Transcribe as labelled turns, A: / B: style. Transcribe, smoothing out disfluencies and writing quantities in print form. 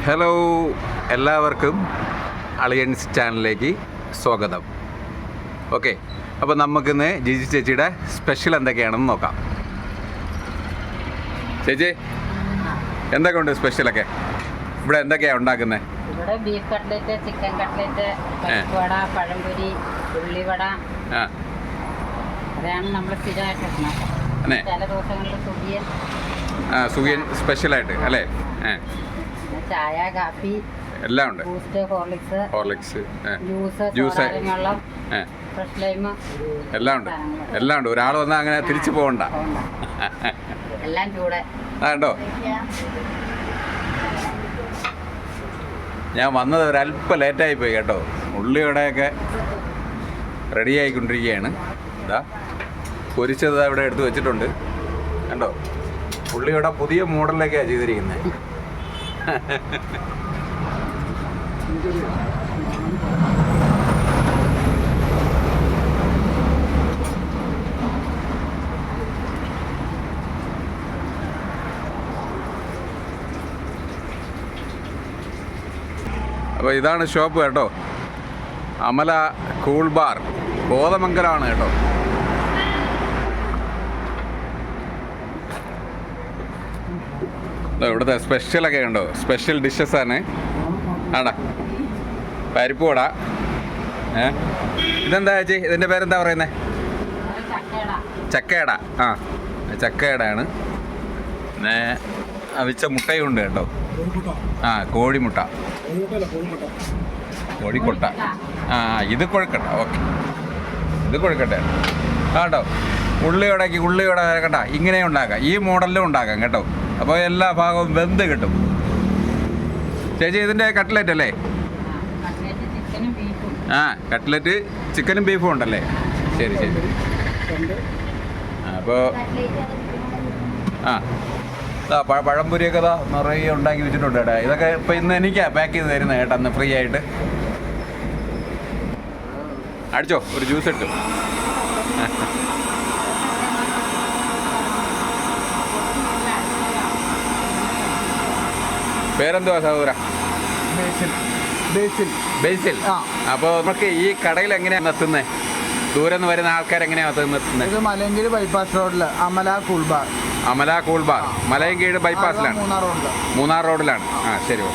A: Hello, എല്ലാവർക്കും അളിയൻസ് ചാനലിലേക്ക് സ്വാഗതം. ഓക്കെ, അപ്പോൾ നമുക്കിന്ന് ജിജി ചേച്ചിയുടെ സ്പെഷ്യൽ എന്തൊക്കെയാണെന്ന് നോക്കാം. ചേച്ചി, എന്തൊക്കെ ഉണ്ട് സ്പെഷ്യലൊക്കെ? ഇവിടെ എന്തൊക്കെയാണ് ഉണ്ടാക്കുന്നത്?
B: ഇവിടെ ബീഫ് കട്ട്ലറ്റ്, ചിക്കൻ കട്ട്ലറ്റ്, പരിപ്പുവട, പഴംപൊരി, ഉള്ളിവട, അതാണ് നമ്മൾ സ്ഥിരമായിട്ട് ചില ദിവസങ്ങളിൽ
A: സുഖിയൻ സ്പെഷ്യലായിട്ട് അല്ലേ?
B: ചായ, കാപ്പി
A: എല്ലാം ഉണ്ട്.
B: ബൂസ്റ്റ്, ഹോർലിക്സ്,
A: ജ്യൂസ്,
B: വെള്ളം, ഫ്രഷ് ലൈം,
A: എല്ലാം ഉണ്ട്. ഒരാൾ വന്നാൽ അങ്ങനെ തിരിച്ചു പോകണ്ട.
B: എല്ലാം ചൂടെ
A: ഉണ്ടോ? ഞാൻ വന്നത് ഒരല്പം ലേറ്റായി പോയി കേട്ടോ. ഉള്ളിവടയൊക്കെ റെഡി ആയിക്കൊണ്ടിരിക്കുകയാണ്. ഇതാ പൊരിച്ചത് ഇവിടെ എടുത്ത് വെച്ചിട്ടുണ്ട് കണ്ടോ. ഉള്ളിവട പുതിയ മോഡലിലേക്കാണ് ചെയ്തിരിക്കുന്നത്. അപ്പോൾ ഇതാണ് ഷോപ്പ് കേട്ടോ. അമല കൂൾ ബാർ, കോതമംഗലമാണ് കേട്ടോ. ഇവിടുത്തെ സ്പെഷ്യലൊക്കെ ഉണ്ടോ? സ്പെഷ്യൽ ഡിഷസാണ്. ആടാ പരിപ്പുവട. ഇതെന്താ ചേച്ചി, ഇതിൻ്റെ പേരെന്താ പറയുന്നത്? ചക്കയട. ചക്കയടയാണ്. പിന്നെ അവിച്ച മുട്ടയുണ്ട് കേട്ടോ. കോഴിമുട്ട, കോഴിക്കൊട്ട. ഇത് കൊഴുക്കട്ട. ഓക്കെ, ഇത് കൊഴുക്കട്ട കേട്ടോ. ഉള്ളിവട കേട്ടോ, ഇങ്ങനെ ഉണ്ടാക്കാം. ഈ മോഡലിലും ഉണ്ടാക്കാം കേട്ടോ. അപ്പോൾ എല്ലാ ഭാഗവും വെന്ത് കിട്ടും. ചേച്ചി, ഇതിൻ്റെ കട്ട്ലറ്റ് അല്ലേ? കട്ട്ലറ്റ് ചിക്കനും ബീഫും ഉണ്ടല്ലേ? ശരി. അപ്പോൾ പഴംപൊരിയൊക്കെ നിറയെ ഉണ്ടാക്കി വെച്ചിട്ടുണ്ട് കേട്ടോ. ഇതൊക്കെ ഇപ്പം ഇന്ന് എനിക്കാണ് പാക്ക് ചെയ്ത് തരുന്നത് കേട്ടോ, അന്ന് ഫ്രീ ആയിട്ട്. അടിച്ചോ, ഒരു ജ്യൂസ് ഇട്ടു. പേരെന്തുവാ സഹോദര? ബേസിൽ. അപ്പോൾ നമുക്ക് ഈ കടയിൽ എങ്ങനെയാണ് എത്തുന്നത്? ദൂരെ നിന്ന് വരുന്ന ആൾക്കാർ എങ്ങനെയാണ് എത്തുന്നത്?
C: ഇത് മലയൻകീഴ് ബൈപ്പാസ് റോഡിൽ അമല കൂൾ ബാർ.
A: മലയൻകീഴ് ബൈപ്പാസിലാണ്, മൂന്നാർ റോഡിലാണ്. ശരി.